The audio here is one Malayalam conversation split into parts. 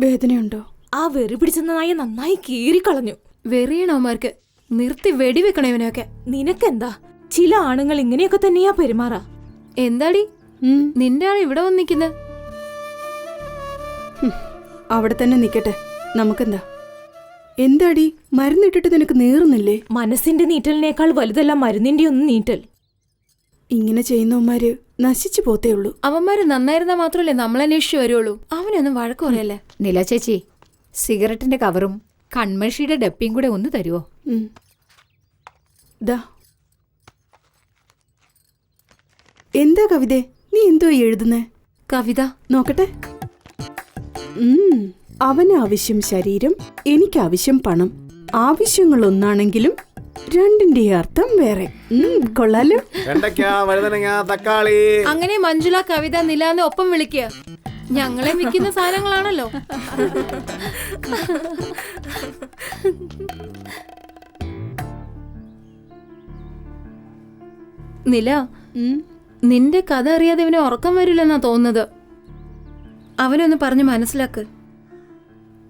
വേദനയുണ്ടോ? ആ വെറി പിടിച്ച നായ നന്നായി കീറിക്കളഞ്ഞു. വെറിയണവന്മാർക്ക് നിർത്തി വെടിവെക്കണവനൊക്കെ. നിനക്കെന്താ? ചില ആണുങ്ങൾ ഇങ്ങനെയൊക്കെ തന്നെയാ പെരുമാറാ. എന്താടി നിന്റെ ആൾ ഇവിടെ വന്നിക്കുന്നത്? അവിടെ തന്നെ നിക്കട്ടെ, നമുക്കെന്താ? എന്താടി മരുന്നിട്ടിട്ട് നിനക്ക് നീറുന്നില്ലേ? മനസ്സിന്റെ നീറ്റലിനേക്കാൾ വലുതല്ല മരുന്നിന്റെ ഒന്നും നീറ്റൽ. ഇങ്ങനെ ചെയ്യുന്നവന്മാര് നശിച്ചു പോത്തേ ഉള്ളൂ. അവന്മാര് നന്നായിരുന്നാ മാത്രമല്ലേ നമ്മളന്വേഷിച്ചു വരുള്ളൂ. അവനൊന്നും വഴക്ക് പറയല്ലേ. നില ചേച്ചി, സിഗരറ്റിന്റെ കവറും കൺമഷിയുടെ ഡപ്പിയും കൂടെ ഒന്ന് തരുമോ? ദാ. എന്താ കവിതേ, നീ എന്തോ എഴുതുന്നേ? കവിത നോക്കട്ടെ. അവനാവശ്യം ശരീരം, എനിക്കാവശ്യം പണം. ആവശ്യങ്ങൾ ഒന്നാണെങ്കിലും രണ്ടിന്റെ അർത്ഥം വേറെ. കൊള്ളാലോ. തക്കാളി. അങ്ങനെ മഞ്ജുള കവിത നിലാന്ന് ഒപ്പം വിളിക്കുക. ഞങ്ങളെ വിൽക്കുന്ന സാധനങ്ങളാണല്ലോ. നില, നിന്റെ കഥ അറിയാതെ ഇവന് ഉറക്കം വരില്ലെന്നാ തോന്നുന്നത്. അവനൊന്ന് പറഞ്ഞ് മനസ്സിലാക്ക്.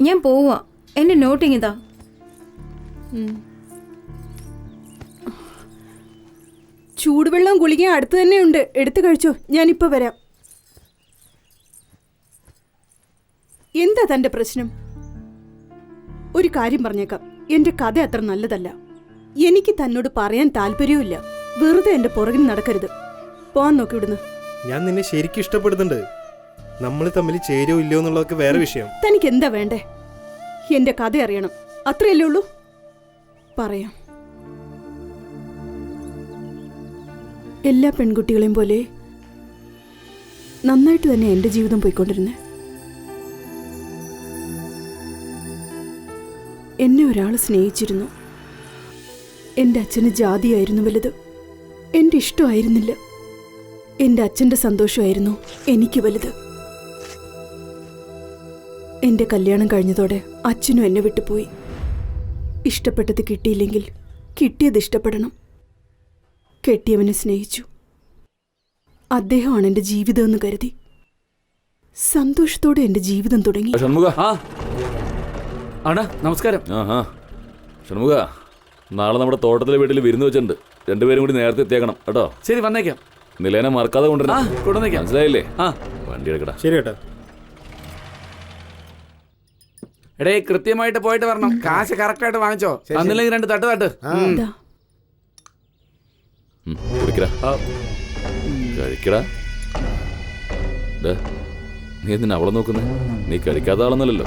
ഞാൻ പോവാ. എന്റെ നോട്ടിങ് ഇതാ. ചൂടുവെള്ളം ഗുളിക അടുത്ത് തന്നെയുണ്ട്, എടുത്തു കഴിച്ചോ. ഞാനിപ്പോ വരാം. എന്താ തന്റെ പ്രശ്നം? ഒരു കാര്യം പറഞ്ഞേക്കാം, എന്റെ കഥ അത്ര നല്ലതല്ല. എനിക്ക് തന്നോട് പറയാൻ താല്പര്യവുമില്ല. വെറുതെ എന്റെ പുറകിൽ നടക്കരുത്. പോവാൻ നോക്കി ഇവിടുന്ന്. ഞാൻ നിന്നെ ശരിക്കും ഇഷ്ടപ്പെടുന്നുണ്ട്. നമ്മൾ തമ്മിൽ ചേരോ ഇല്ലയോ എന്നുള്ളതൊക്കെ വേറെ വിഷയം. തനിക്ക് എന്താ വേണ്ടേ? എന്റെ കഥ അറിയണം, അത്രയല്ലേ ഉള്ളൂ. പറയാം. എല്ലാ പെൺകുട്ടികളെയും പോലെ നന്നായിട്ട് തന്നെ എന്റെ ജീവിതം പോയിക്കൊണ്ടിരുന്നേ. എന്നെ ഒരാൾ സ്നേഹിച്ചിരുന്നു. എൻ്റെ അച്ഛന് ജാതിയായിരുന്നു വലുത്, എൻ്റെ ഇഷ്ടമായിരുന്നില്ല. എൻ്റെ അച്ഛൻ്റെ സന്തോഷമായിരുന്നു എനിക്ക് വലുത്. എൻ്റെ കല്യാണം കഴിഞ്ഞതോടെ അച്ഛനും എന്നെ വിട്ടുപോയി. ഇഷ്ടപ്പെട്ടത് കിട്ടിയില്ലെങ്കിൽ കിട്ടിയത് ഇഷ്ടപ്പെടണം. കെട്ടിയവനെ സ്നേഹിച്ചു. അദ്ദേഹമാണ് എൻ്റെ ജീവിതമെന്ന് കരുതി സന്തോഷത്തോടെ എൻ്റെ ജീവിതം തുടങ്ങി. നമസ്കാരം. ഷൺമുഖ, നാളെ നമ്മുടെ തോട്ടത്തിലെ വീട്ടിൽ വിരുന്ന് വെച്ചിട്ടുണ്ട്. രണ്ടുപേരും കൂടി നേരത്തെ എത്തിയേക്കണം കേട്ടോ. ശരി, വന്നേക്കാം. നിലേനെ മറക്കാതെ കൊണ്ടുവരാം. മനസ്സിലായില്ലേ? വണ്ടി എടുക്കടാ. ശരി കേട്ടോ. എടേ, കൃത്യമായിട്ട് പോയിട്ട് വരണം. കാശ് കറക്റ്റ് ആയിട്ട് വാങ്ങിച്ചോ. അന്നില്ലെങ്കിൽ 2 തട്ട്. കഴിക്കടാ. നീ എന്തിനാ അവളെ നോക്കുന്നേ? നീ കഴിക്കാത്ത ആളൊന്നല്ലോ.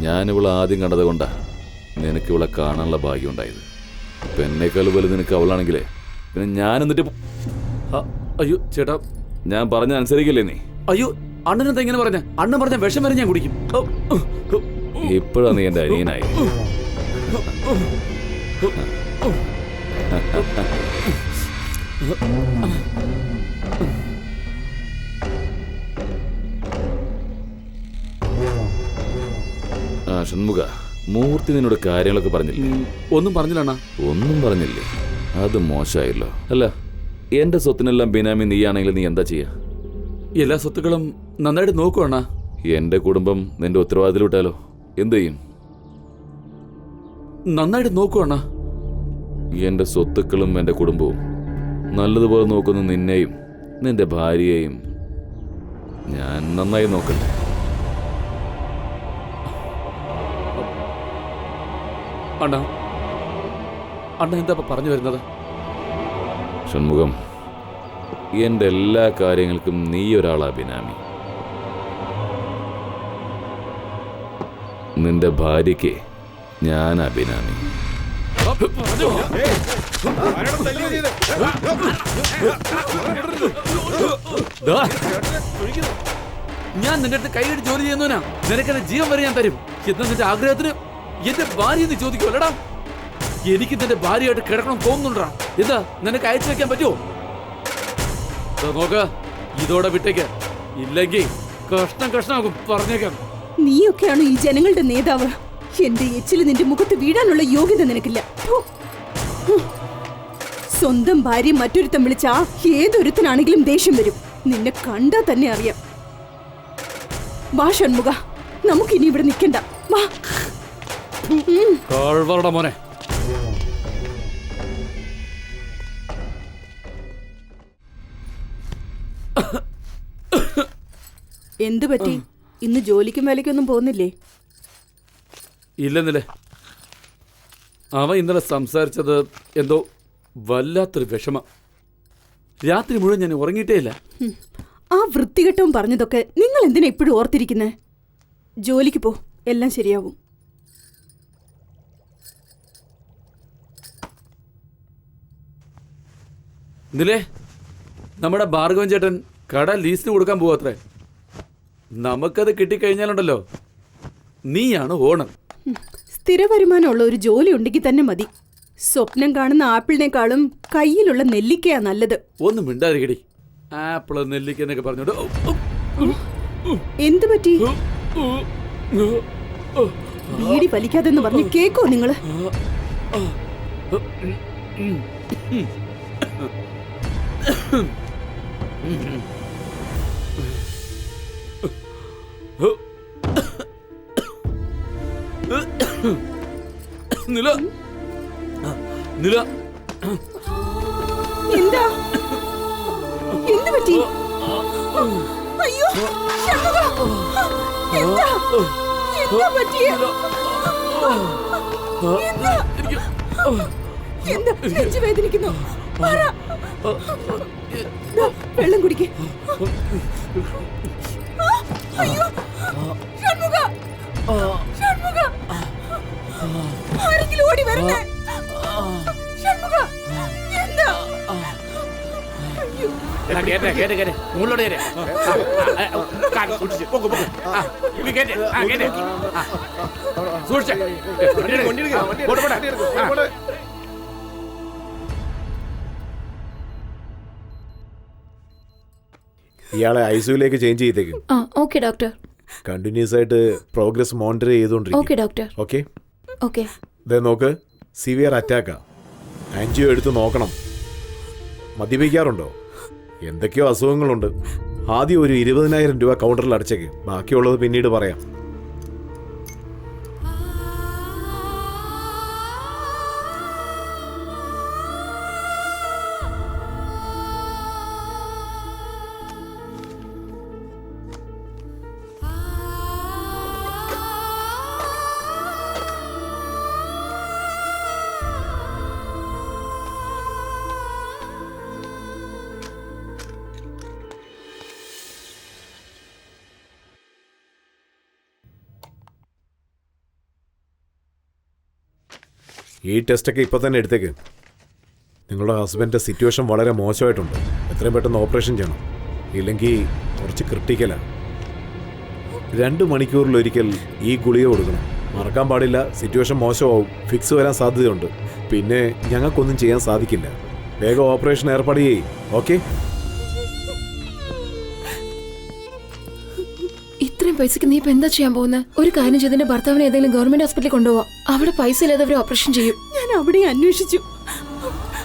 ഞാനിവളെ ആദ്യം കണ്ടത് കൊണ്ടാ നിനക്ക് ഇവളെ കാണാനുള്ള ഭാഗ്യം ഉണ്ടായത്. ഇപ്പൊ എന്നേക്കാൾ വലുത് നിനക്ക് അവളാണെങ്കിലേ പിന്നെ ഞാൻ എന്നിട്ട്. അയ്യോ ചേട്ടാ, ഞാൻ പറഞ്ഞ അനുസരിക്കില്ലേ നീ? അയ്യോ, അണ്ണനെന്താ ഇങ്ങനെ പറഞ്ഞ? അണ്ണൻ പറഞ്ഞ വിഷം വരെ ഞാൻ കുടിക്കും. ഇപ്പോഴാ നീ എന്റെ അനിയനായി. ഷൺമുഖ, മൂർത്തി നിന്നോട് കാര്യങ്ങളൊക്കെ പറഞ്ഞില്ലേ? ഒന്നും പറഞ്ഞില്ല. ഒന്നും പറഞ്ഞില്ലേ? അത് മോശമായല്ലോ. അല്ല, എന്റെ സ്വത്തിനെല്ലാം ബിനാമി നീയാണെങ്കിൽ നീ എന്താ ചെയ്യാ? എല്ലാ സ്വത്തുക്കളും നന്നായിട്ട് നോക്കുവാണ. എന്റെ കുടുംബം നിന്റെ ഉത്തരവാദിത്തത്തിൽ വിട്ടാലോ? എന്ത് ചെയ്യും? നന്നായിട്ട് നോക്കുവാണ. എന്റെ സ്വത്തുക്കളും എന്റെ കുടുംബവും നല്ലതുപോലെ നോക്കുന്ന നിന്നെയും നിന്റെ ഭാര്യയെയും ഞാൻ നന്നായി നോക്കണ്ടേ? അണ്ണ എന്താ പറഞ്ഞു വരുന്നത്? ഷൺമുഖം, എന്റെ എല്ലാ കാര്യങ്ങൾക്കും നീ ഒരാളാ ബിനാമി. നിന്റെ ഭാര്യയ്ക്ക് ഞാനാ ബിനാമി. ഞാൻ നിന്റെ അടുത്ത് കൈകടി ജോലി ചെയ്യുന്നവനാ. നിനക്കെന്നെ ജീവൻ വരെ ഞാൻ തരും. എന്താ നിന്റെ ആഗ്രഹത്തിന് എന്റെ ഭാര്യ നീ ചോദിക്കുമല്ലടാ? എനിക്ക് നിന്റെ ഭാര്യയായിട്ട് കിടക്കണം തോന്നുന്നുണ്ടാ? എന്താ നിനക്ക് അയച്ചു വെക്കാൻ പറ്റുമോ? നോക്ക, ഇതോടെ വിട്ടേക്ക്. ഇല്ലെങ്കിൽ കഷ്ണമാകും, പറഞ്ഞേക്കാം. നീയൊക്കെയാണ് ഈ ജനങ്ങളുടെ നേതാവ്. എന്റെ എച്ചില് നിന്റെ മുഖത്ത് വീഴാനുള്ള യോഗ്യത നിനക്കില്ല. സ്വന്തം ഭാര്യ മറ്റൊരുത്തം വിളിച്ചാ ഏതൊരുത്തനാണെങ്കിലും ദേഷ്യം വരും. നിന്നെ കണ്ടാ തന്നെ അറിയാം. വാ ഷൺമുഖ, നമുക്കിനി ഇവിടെ നിൽക്കണ്ട. വാ. മോനെ, എന്തു പറ്റി? ഇന്ന് ജോലിക്കും വേലയ്ക്കൊന്നും പോകുന്നില്ലേ? ഇല്ലെന്നില്ലേ. അവൻ ഇന്നലെ സംസാരിച്ചത് എന്തോ വല്ലാത്തൊരു വിഷമം. രാത്രി മുഴുവൻ ഞാൻ ഉറങ്ങിയിട്ടേ ഇല്ല. ആ വൃത്തികെട്ടവും പറഞ്ഞതൊക്കെ നിങ്ങൾ എന്തിനാ ഇപ്പോഴും ഓർത്തിരിക്കുന്നേ? ജോലിക്ക് പോ, എല്ലാം ശരിയാവും. ഇന്നലെ നമ്മുടെ ഭാർഗവൻ ചേട്ടൻ കട ലീസിന് കൊടുക്കാൻ പോവാത്രേ. നമുക്കത് കിട്ടിക്കഴിഞ്ഞാലുണ്ടല്ലോ, നീയാണ് ഓണർ. സ്ഥിര വരുമാനമുള്ള ഒരു ജോലി ഉണ്ടെങ്കിൽ തന്നെ മതി. സ്വപ്നം കാണുന്ന ആപ്പിളിനേക്കാളും കയ്യിലുള്ള നെല്ലിക്കയാ നല്ലത്. ഒന്നും മിണ്ടാതിരിക്കടി. ആപ്പിള് നെല്ലിക്ക എന്നൊക്കെ പറഞ്ഞോണ്ട് എന്തു പറ്റി? ബീഡി വലിക്കാതെന്ന് പറഞ്ഞ് കേക്കോ നിങ്ങള്? നില നില എന്താ? എന്ത് പറ്റി? അയ്യോ ഷൺമുഖ! എന്താ? എന്താ പറ്റിയെ? എന്താ? എന്താ? നെഞ്ച് വേദനിക്കുന്നു. പറ. ദാ, വെള്ളം കുടിക്ക്. അയ്യോ ഷൺമുഖ! ഷൺമുഖ! ആരെങ്കിലും ഓടി വരണേ. ഷൺമുഖ! എന്താ? ഇയാളെ ഐസിയുലേക്ക് ചേഞ്ച് ചെയ്തേക്കും. Okay doctor. കണ്ടിന്യൂസ് ആയിട്ട് പ്രോഗ്രസ് മോണിറ്റർ ചെയ്തോണ്ടിരിക്കും. Okay doctor. Okay okay. നോക്ക്, സിവിയർ അറ്റാക്കാ. ആൻജിയോ എടുത്ത് നോക്കണം. മദ്യപിക്കാറുണ്ടോ? എന്തൊക്കെയോ അസുഖങ്ങളുണ്ട്. ആദ്യം ഒരു 20,000 രൂപ കൗണ്ടറിൽ അടച്ചേക്ക്. ബാക്കിയുള്ളത് പിന്നീട് പറയാം. ഈ ടെസ്റ്റൊക്കെ ഇപ്പോൾ തന്നെ എടുത്തേക്ക്. നിങ്ങളുടെ ഹസ്ബൻഡിൻ്റെ സിറ്റുവേഷൻ വളരെ മോശമായിട്ടുണ്ട്. എത്രയും പെട്ടെന്ന് ഓപ്പറേഷൻ ചെയ്യണം. ഇല്ലെങ്കിൽ കുറച്ച് ക്രിട്ടിക്കലാണ്. 2 മണിക്കൂറിലൊരിക്കൽ ഈ ഗുളിക കൊടുക്കണം. മറക്കാൻ പാടില്ല. സിറ്റുവേഷൻ മോശമാവും. ഫിക്സ് വരാൻ സാധ്യതയുണ്ട്. പിന്നെ ഞങ്ങൾക്കൊന്നും ചെയ്യാൻ സാധിക്കില്ല. വേഗം ഓപ്പറേഷൻ ഏർപ്പാട് ചെയ്യ്. ഓക്കെ? ഇത്രയും പൈസക്ക് നീ ഇപ്പൊ എന്താ ചെയ്യാൻ പോകുന്നത്? ഒരു കാര്യം ചെയ്തതിന്റെ ഭർത്താവിനെ ഏതെങ്കിലും ഗവൺമെന്റ് ഹോസ്പിറ്റലിൽ കൊണ്ടുപോവാ. അവിടെ പൈസ ഇല്ലാതെ അവർ ഓപ്പറേഷൻ ചെയ്യും. ഞാൻ അവിടെ അന്വേഷിച്ചു.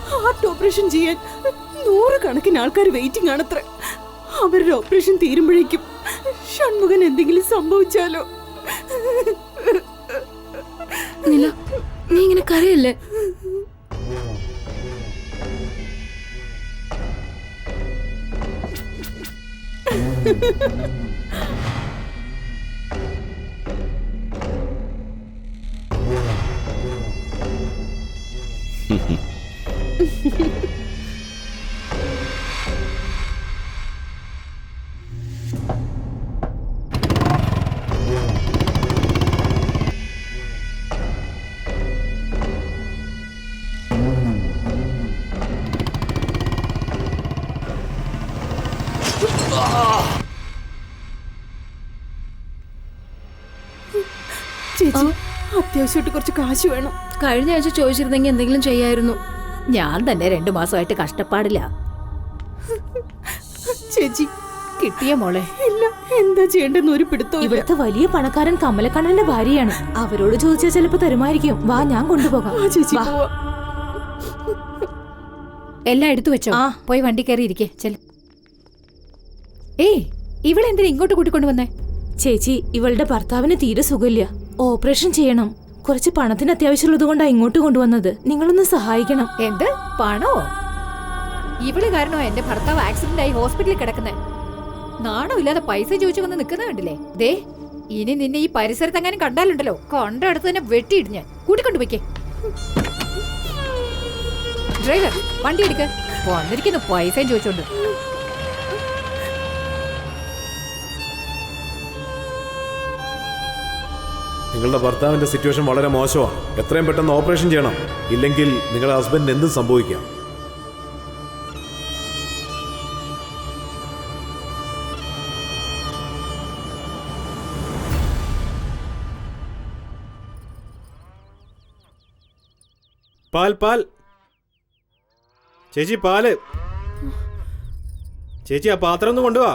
ഹാർട്ട് ഓപ്പറേഷൻ ചെയ്യാൻ 100 കണക്കിന് ആൾക്കാർ വെയിറ്റിംഗ് ആണത്ര. അവരുടെ ഓപ്പറേഷൻ തീരുമ്പോഴേക്കും ഷൺമുഖൻ എന്തെങ്കിലും സംഭവിച്ചാലോ? നില, നീ ഇങ്ങനെ കരയല്ലേ? ചേച്ചി, അത്യാവശ്യമായിട്ട് കുറച്ച് കാശ് വേണം. കഴിഞ്ഞ ആഴ്ച ചോദിച്ചിരുന്നെങ്കിൽ എന്തെങ്കിലും ചെയ്യായിരുന്നു. ഞാൻ തന്നെ 2 മാസമായിട്ട് കഷ്ടപ്പാടില്ല. ചേച്ചി, കിട്ടിയ മോളെ. ഇല്ല, എന്താ ചെയ്യേണ്ടെന്ന് ഒരു പിടുത്തവും ഇല്ല. ഇവിടുത്തെ വലിയ പണക്കാരൻ കമലക്കണ്ണന്റെ ഭാര്യയാണ്. അവരോട് ചോദിച്ചാൽ ചിലപ്പോ തരുമായിരിക്കും. വാ, ഞാൻ കൊണ്ടുപോകാം. ആ ചേച്ചി, വാ. പോവാ. എല്ലാം എടുത്തു വെച്ചോ? ആ. പോയി വണ്ടി കയറി ഇരിക്കേ. ചെല്. ഏയ്, ഇവളെന്തിനാ ഇങ്ങോട്ട് കൂട്ടിക്കൊണ്ടുവന്നേ? ചേച്ചി, ഇവളുടെ ഭർത്താവിന് തീരെ സുഖമില്ല. ഓപ്പറേഷൻ ചെയ്യണം. കുറച്ച് പണത്തിന് അത്യാവശ്യമുള്ളത് കൊണ്ടാണ് ഇങ്ങോട്ട് കൊണ്ടുവന്നത്. നിങ്ങളൊന്ന് സഹായിക്കണം. എന്ത് പണോ? ഇവള് കാരണോ എന്റെ ഭർത്താവ് ആക്സിഡന്റ് ആയി ഹോസ്പിറ്റലിൽ കിടക്കുന്നേ. നാണമില്ലാതെ പൈസ ചോദിച്ചു വന്ന് നിൽക്കുന്ന കണ്ടില്ലേ? ദേ, ഇനി നിന്നെ ഈ പരിസരത്ത് എങ്ങാനും കണ്ടാലുണ്ടല്ലോ, കണ്ടടുത്ത് തന്നെ വെട്ടിയിട് ഞാൻ. കൂട്ടിക്കൊണ്ടുപോയിക്കേ. ഡ്രൈവർ, വണ്ടി എടുക്ക. വന്നിരിക്കുന്നു പൈസയും ചോദിച്ചോണ്ട്. നിങ്ങളുടെ ഭർത്താവിന്റെ സിറ്റുവേഷൻ വളരെ മോശമാണ്. എത്രയും പെട്ടെന്ന് ഓപ്പറേഷൻ ചെയ്യണം. ഇല്ലെങ്കിൽ നിങ്ങളുടെ ഹസ്ബൻഡിന് എന്തും സംഭവിക്കാം. പാൽ പാൽ ചേച്ചി, പാല്. ചേച്ചി, ആ പാത്രം ഒന്ന് കൊണ്ടുവാ.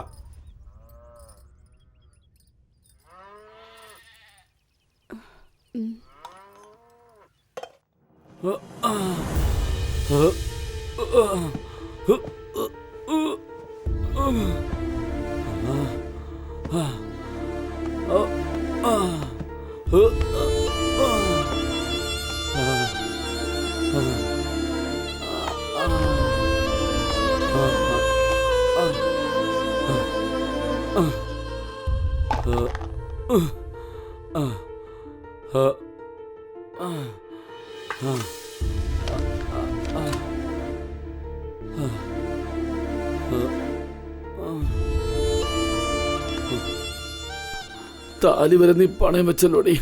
താലി വരെ നീ പണയം വെച്ചല്ലോടി.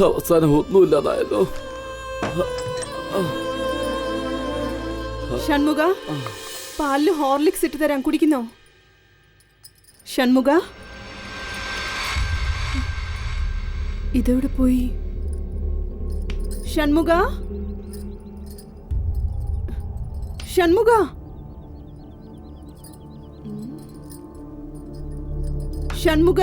അവസാനം ഒന്നുമില്ലാതായല്ലോ. ഷൺമുഖ, പാലില് ഹോർലിക്സ് ഇട്ട് തരാൻ, കുടിക്കുന്നോ? ഷൺമുഖ, ഇതെവിടെ പോയി? ഷൺമുഖ, ഷൺമുഖ, ഷൺമുഖ,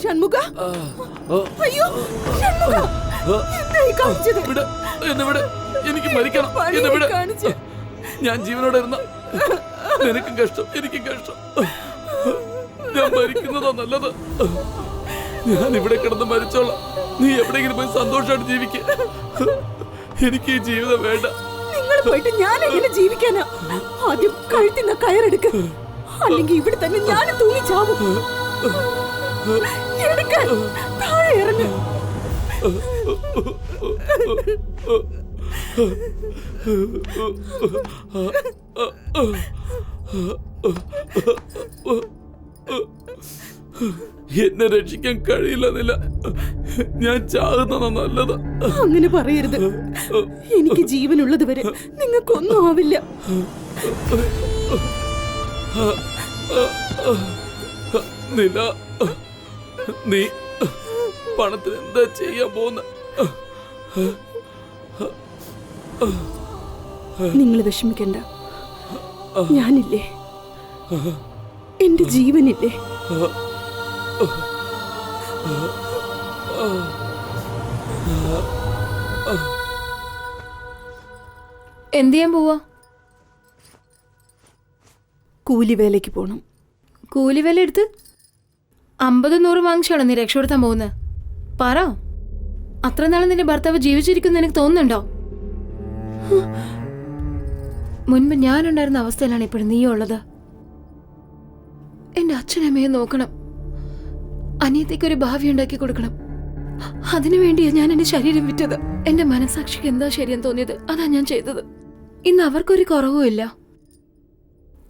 ഷൺമുഖ, അയ്യോ ഷൺമുഖ, എന്തായി കാണിച്ചത്? വിട്, എന്നെ വിട്. എനിക്ക് മരിക്കണം. എന്നെ വിട്. കാണിച്ച് ഞാൻ ജീവനോടെ ഇരുന്ന നിനക്കും കഷ്ടം, എനിക്കും കഷ്ടം. ഞാൻ മരിക്കുന്നതാ നല്ലത്. ഞാൻ ഇവിടെ കിടന്ന് മരിച്ചോളാം. നീ എവിടെയെങ്കിലും പോയി സന്തോഷമായിട്ട് ജീവിക്ക. എനിക്ക് ഈ ജീവിതം വേണ്ട. നിങ്ങൾ പോയിട്ട് ഞാൻ എങ്ങനെ ജീവിക്കാനാ? ആദ്യം കഴുത്തിന്ന കയറെടുക്ക്, അല്ലെങ്കിൽ ഇവിടെ തന്നെ ഞാൻ തൂങ്ങി ചാവും. എടുക്ക, താഴെ ഇറങ്ങ്. എന്നെ രക്ഷിക്കാൻ കഴിയില്ലെന്നില്ല. ഞാൻ ചാകുന്നതാ നല്ലത്. അങ്ങനെ പറയരുത്. എനിക്ക് ജീവനുള്ളത് വരെ നിങ്ങൾക്കൊന്നും ആവില്ല. നില, നീ പണത്തിന് എന്താ ചെയ്യാൻ പോകുന്ന? നിങ്ങൾ വിഷമിക്കണ്ട. ഞാനില്ലേ, എന്റെ ജീവനില്ലേ. എന്ത് ചെയ്യാൻ പോവാ? കൂലിവേലയ്ക്ക് പോണം. കൂലിവേല എടുത്ത് 50-100 വാങ്ങിച്ചാണോ നീ രക്ഷപ്പെടുത്താൻ പോകുന്നത്? പറ, അത്ര നാളും നിന്റെ ഭർത്താവ് ജീവിച്ചിരിക്കുന്ന എനിക്ക് തോന്നുന്നുണ്ടോ? മുൻപ് ഞാനുണ്ടായിരുന്ന അവസ്ഥയിലാണ് ഇപ്പോഴും നീ ഉള്ളത്. എന്റെ അച്ഛനമ്മയെ നോക്കണം, അനിയത്തേക്കൊരു ഭാവി ഉണ്ടാക്കി കൊടുക്കണം. അതിനുവേണ്ടിയാ ഞാൻ എന്റെ ശരീരം വിറ്റത്. എന്റെ മനസാക്ഷിക്ക് എന്താ ശരിയെന്ന് തോന്നിയത് അതാ ഞാൻ ചെയ്തത്. ഇന്ന് അവർക്കൊരു കുറവുമില്ല.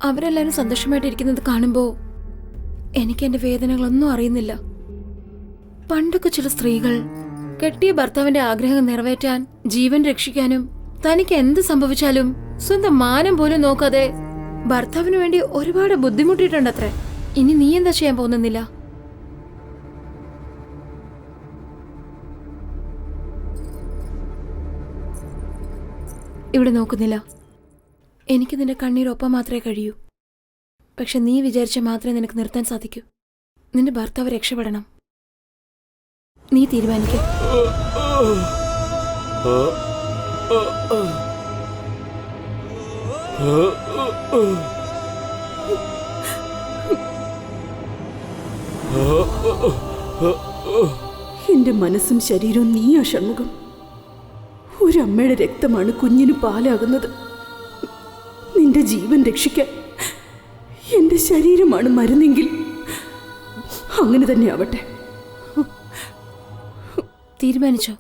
അവരെല്ലാരും സന്തോഷമായിട്ടിരിക്കുന്നത് കാണുമ്പോ എനിക്ക് എന്റെ വേദനകളൊന്നും അറിയുന്നില്ല. പണ്ടൊക്കെ ചില സ്ത്രീകൾ കെട്ടിയ ഭർത്താവിന്റെ ആഗ്രഹം നിറവേറ്റാൻ, ജീവൻ രക്ഷിക്കാനും, തനിക്ക് എന്ത് സംഭവിച്ചാലും സ്വന്തം മാനം പോലും നോക്കാതെ ഭർത്താവിന് വേണ്ടി ഒരുപാട് ബുദ്ധിമുട്ടിയിട്ടുണ്ടത്രേ. ഇനി നീ എന്താ ചെയ്യാൻ പോകുന്നില്ല? ഇവിടെ നോക്കുന്നില്ല. എനിക്ക് നിന്റെ കണ്ണീരൊപ്പം മാത്രമേ കഴിയൂ. പക്ഷെ നീ വിചാരിച്ച മാത്രമേ നിനക്ക് നിർത്താൻ സാധിക്കൂ. നിന്റെ ഭർത്താവ് രക്ഷപ്പെടണം. നീ തീരുമാനിക്ക. എന്റെ മനസ്സും ശരീരവും നീയാ ഷൺമുഖം. ഒരമ്മയുടെ രക്തമാണ് കുഞ്ഞിന് പാലാകുന്നത്. നിന്റെ ജീവൻ രക്ഷിക്കാൻ എന്റെ ശരീരമാണ് മരുന്നെങ്കിൽ അങ്ങനെ തന്നെ ആവട്ടെ. തീരുമാനിച്ചോ?